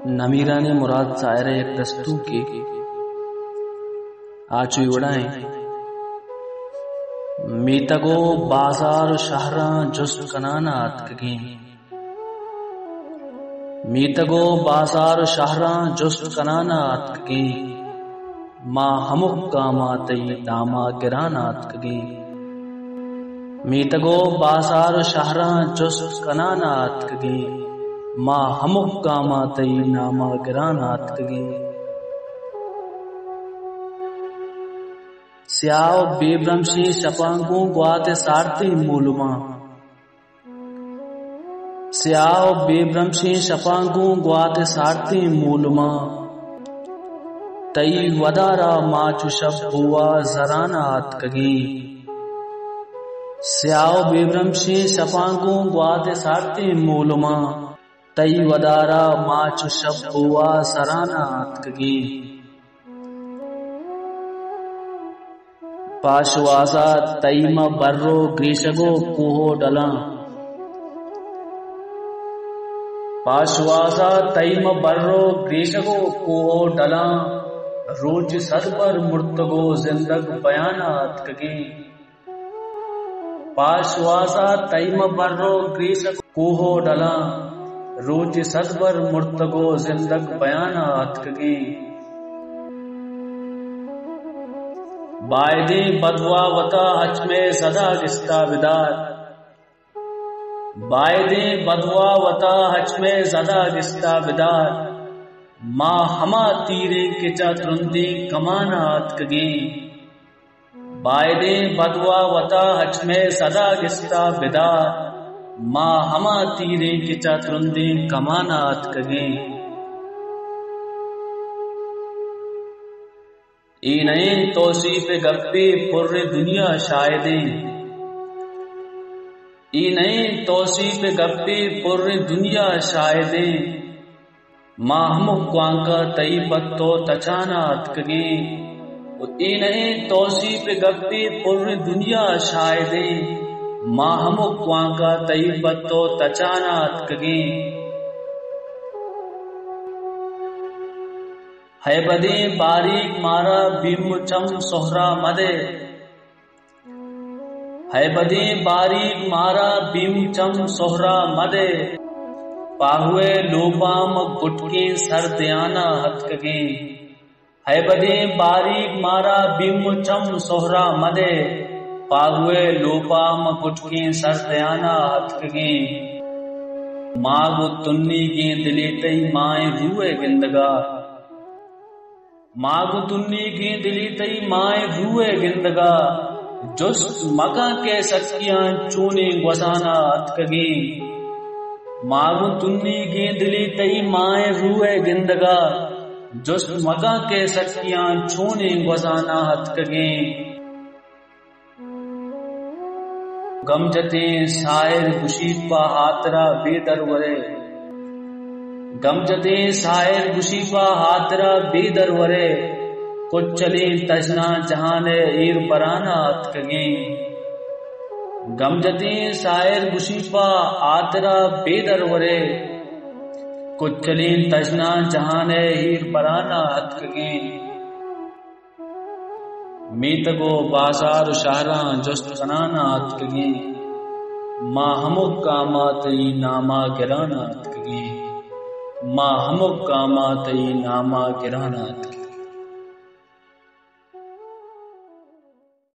نمیرانی مراد ظاہر یک دستو کی آچوی وڑائیں میتگو بازار شہران جست کنانات کگیں میتگو بازار شہران جست کنانات کگیں ما ہمک کاماتی داما گرانات کگیں میتگو بازار شہران جست کنانات کگیں ما ہمک کاماتی ناما گرانات کگیں سیاو بیبرمشی شپانگوں گواتے سارتی مولما سیاو بیبرمشی شپانگوں گواتے سارتی مولما تئی ودارا ماچو شب ہوا زرانات کگیں سیاو بیبرمشی شپانگوں گواتے سارتی مولما تئی ودارا ماچو شب ہوا زرانات کگیں پاشوازا تئیم برو گریشگو کوہو ڈلاں پاشوازا تئیم برو گریشگو کوہو ڈلاں روج صدبر مرتگو زندگ بیانات کگیں پاشوازا تئیم برو گریشگو کوہو ڈلاں روج صدبر مرتگو زندگ بیانات کگیں بائدیں بدوا وطا حج میں صدا گستا بدار بائدیں بدوا وطا حج میں صدا گستا بدار ما ہما تیرے کچا ترندی کمانات کگیں بائدیں بدوا وطا حج میں صدا گستا بدار ما ہما تیرے کچا ترندی کمانات کگیں اینین توصیف گپی پر دنیا شاہدیں اینین توصیف گپی پر دنیا شاہدیں ما ہمک کوانکا تئی پتو تچانات کگیں اینین توصیف گپی پر دنیا شاہدیں ما ہمک کوانکا تئی پتو تچانات کگیں ہے بدیں باریک مارا بیم چم سہرا مدے ہے بدیں باریک مارا بیم چم سہرا مدے پاہوے لوبام گٹکی سر دیانا ہتھ کگیں ہے بدیں باریک مارا بیم چم سہرا مدے پاہوے لوبام گٹکی سر دیانا ہتھ کگیں ماغ تنی کی دلی تئی مائیں روئے گندگا ماغ تنی کی دلی تئی مائیں روئے گندگا جست مکا کے سکیاں چونے گوزانا اتکگیں ماغ تنی کی دلی تئی مائیں روئے گندگا جست مکا کے سکیاں چونے گوزانا اتکگیں گمجتے سائر گشیپا ہاترا بے درورے گمجتے سائر گشیپا ہاترا بے درورے کچھ چلیں تجنا جہان ایر برانا اتکگیں گمجتے سائر گشیپا ہاترا بے درورے کچھ چلیں تجنا جہان ایر برانا اتکگیں میتگو بازار شہران جست کنانا اتکگیں ما ہمک کاماتی ناما گرانا اتکگیں ما ہمک کاماتی ناما گرانا اتکگیں